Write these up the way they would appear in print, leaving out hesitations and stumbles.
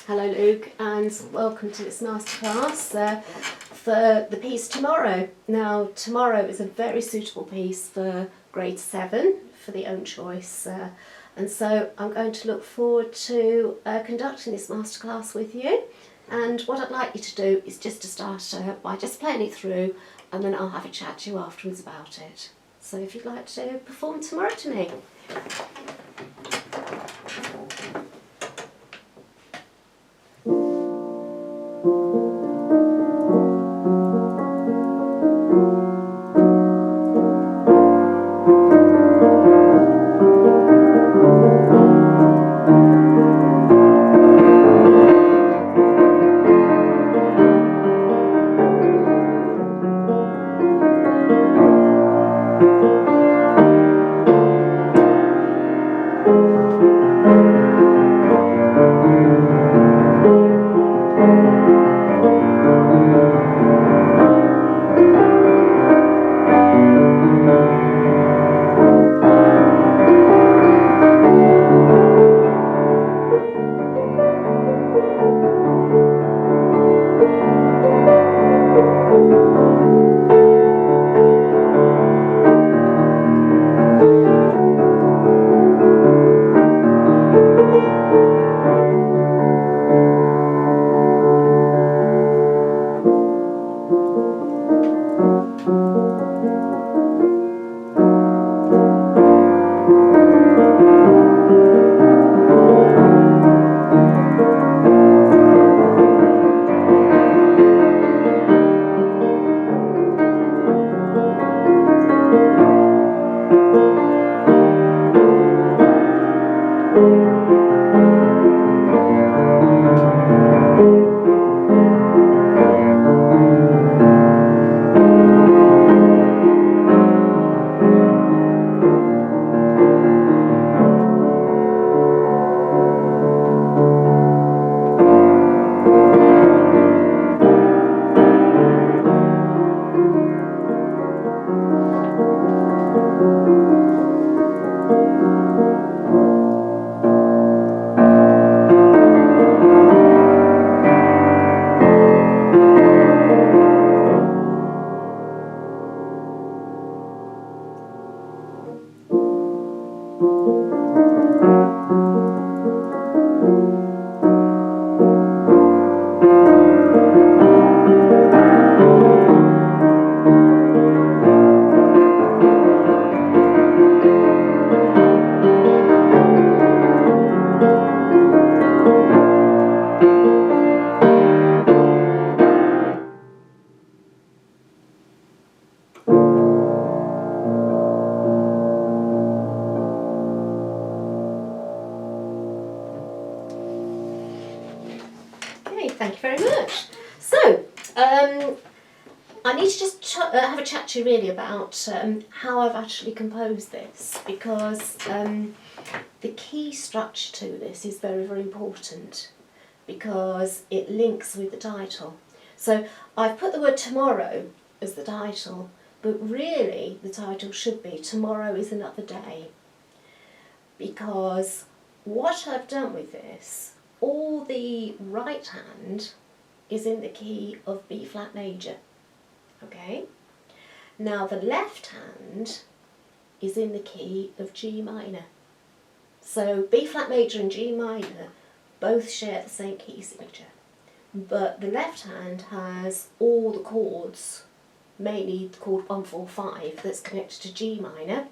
Hello Luke, and welcome to this masterclass for the piece tomorrow. Now tomorrow is a very suitable piece for grade 7 for the own choice, and so I'm going to look forward to conducting this masterclass with you. And what I'd like you to do is just to start by just playing it through, and then I'll have a chat to you afterwards about it. So if you'd like to perform tomorrow to me. Thank you very much. So, I need to just have a chat to you really about how I've actually composed this, because the key structure to this is very, very important because it links with the title. So I've put the word tomorrow as the title, but really the title should be Tomorrow is Another Day, because what I've done with this, all the right hand is in the key of B flat major, okay? Now the left hand is in the key of G minor. So B flat major and G minor both share the same key signature, but the left hand has all the chords, mainly the chord 1, 4, 5 that's connected to G minor,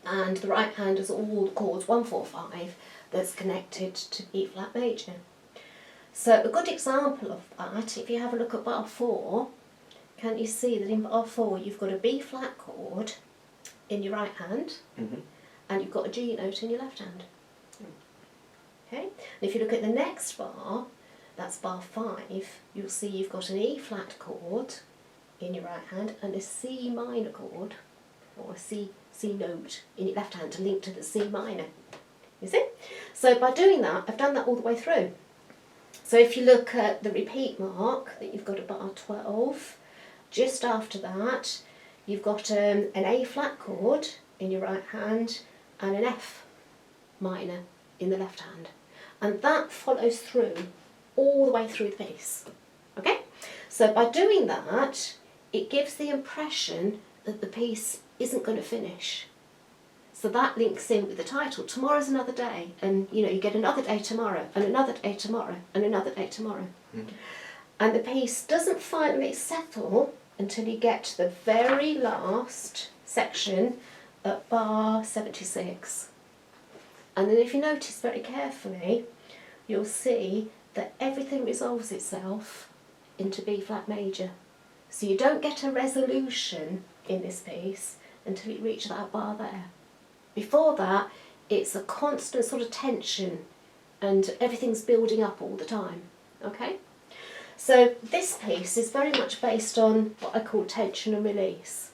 and the right hand has all the chords 1, 4, 5 that's connected to B flat major. So a good example of that, if you have a look at bar 4, can you see that in bar 4 you've got a B flat chord in your right hand, and you've got a G note in your left hand. Okay, and if you look at the next bar, that's bar 5, you'll see you've got an E flat chord in your right hand and a C minor chord, or a C note in your left hand to link to the C minor. You see? So by doing that, I've done that all the way through. So if you look at the repeat mark that you've got at bar 12, just after that you've got an A flat chord in your right hand and an F minor in the left hand. And that follows through all the way through the piece. Okay? So by doing that, it gives the impression that the piece isn't going to finish. So that links in with the title. Tomorrow's another day, and you get another day tomorrow, and another day tomorrow, and another day tomorrow. Mm-hmm. And the piece doesn't finally settle until you get to the very last section at bar 76. And then if you notice very carefully, you'll see that everything resolves itself into B flat major. So you don't get a resolution in this piece until you reach that bar there. Before that, it's a constant sort of tension and everything's building up all the time. Okay? So this piece is very much based on what I call tension and release.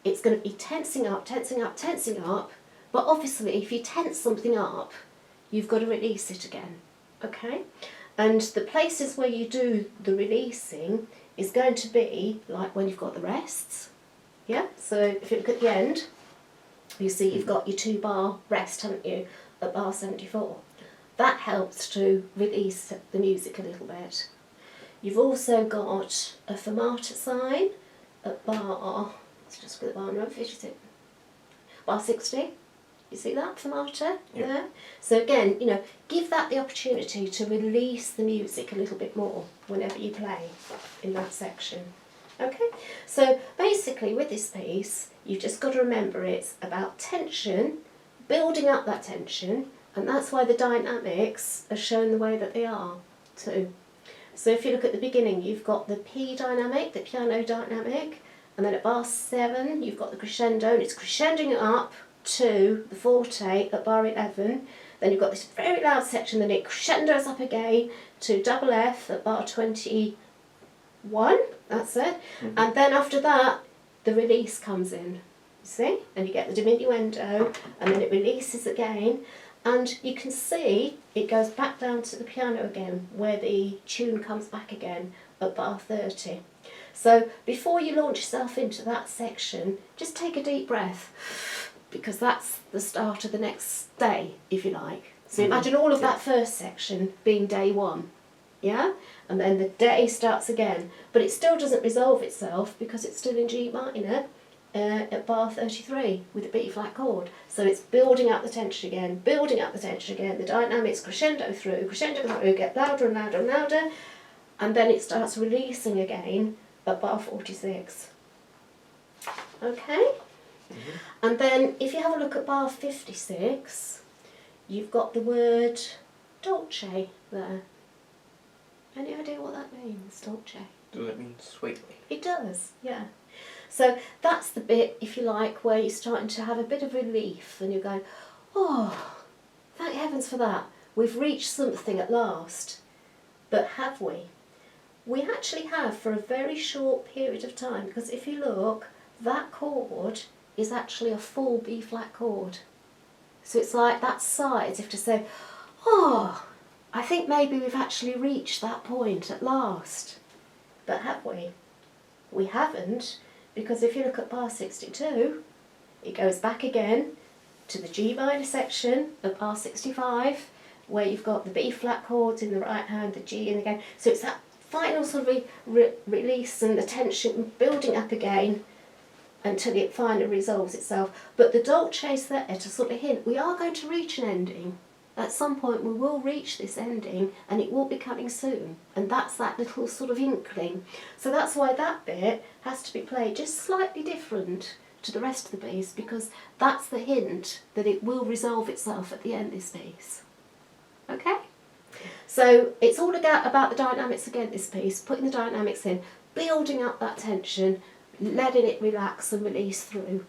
It's going to be tensing up, tensing up, tensing up, but obviously if you tense something up, you've got to release it again. Okay? And the places where you do the releasing is going to be like when you've got the rests. Yeah? So if you look at the end, you see you've got your 2-bar rest, haven't you, at bar 74. That helps to release the music a little bit. You've also got a fermata sign at bar, let's just put the bar number, 56, bar 60. You see that fermata there? So again, give that the opportunity to release the music a little bit more whenever you play in that section. Okay, so basically with this piece, you've just got to remember it's about tension, building up that tension, and that's why the dynamics are shown the way that they are too. So if you look at the beginning, you've got the P dynamic, the piano dynamic, and then at bar 7, you've got the crescendo, and it's crescendoing up to the forte at bar 11. Then you've got this very loud section, then it crescendos up again to double F at bar 21. That's it. Mm-hmm. And then after that, the release comes in, you see? And you get the diminuendo, and then it releases again. And you can see it goes back down to the piano again, where the tune comes back again at bar 30. So before you launch yourself into that section, just take a deep breath, because that's the start of the next day, if you like. So imagine all of that first section being day 1. Yeah? And then the day starts again. But it still doesn't resolve itself because it's still in G minor at bar 33 with a B flat chord. So it's building up the tension again, building up the tension again. The dynamics crescendo through, get louder and louder and louder. And then it starts releasing again at bar 46. Okay? Mm-hmm. And then if you have a look at bar 56, you've got the word dolce there. Any idea what that means, dolce? Does it mean sweetly? It does, yeah. So that's the bit, if you like, where you're starting to have a bit of relief and you're going, oh, thank heavens for that. We've reached something at last. But have we? We actually have for a very short period of time, because if you look, that chord is actually a full B flat chord. So it's like that sigh as if to say, oh, I think maybe we've actually reached that point at last. But have we? We haven't, because if you look at bar 62, it goes back again to the G minor section of bar 65, where you've got the B flat chords in the right hand, the G in the again. So it's that final sort of release and the tension building up again until it finally resolves itself. But the dolce's there to sort of hint, we are going to reach an ending. At some point we will reach this ending and it will be coming soon, and that's that little sort of inkling. So that's why that bit has to be played just slightly different to the rest of the piece, because that's the hint that it will resolve itself at the end of this piece. Okay? So it's all about the dynamics again, this piece, putting the dynamics in, building up that tension, letting it relax and release through.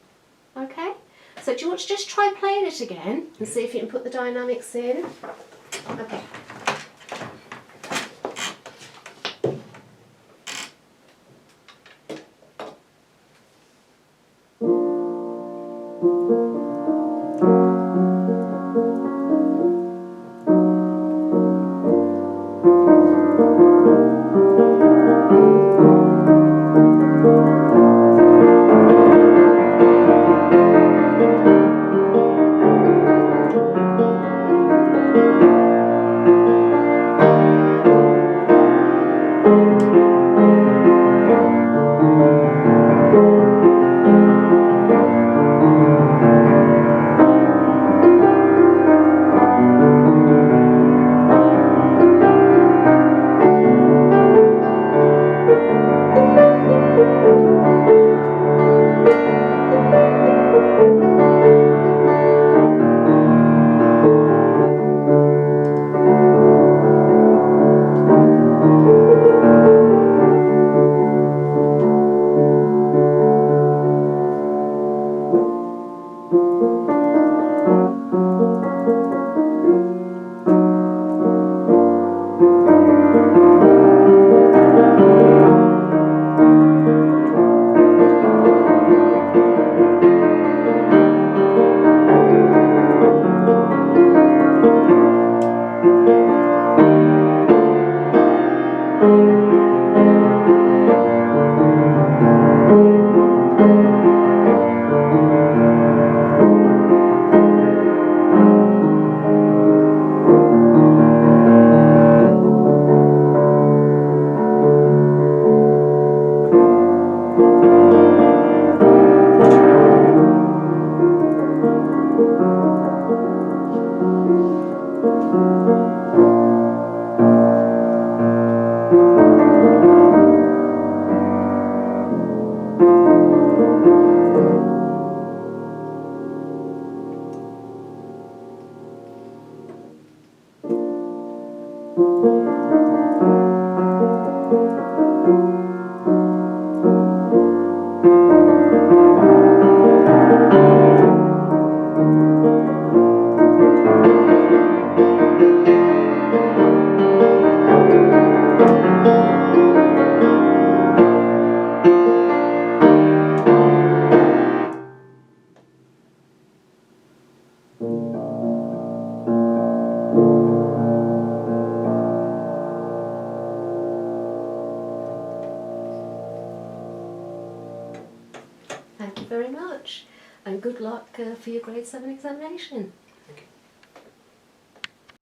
Okay? So do you want to just try playing it again and see if you can put the dynamics in? Okay. Thank you very much, and good luck for your grade 7 examination.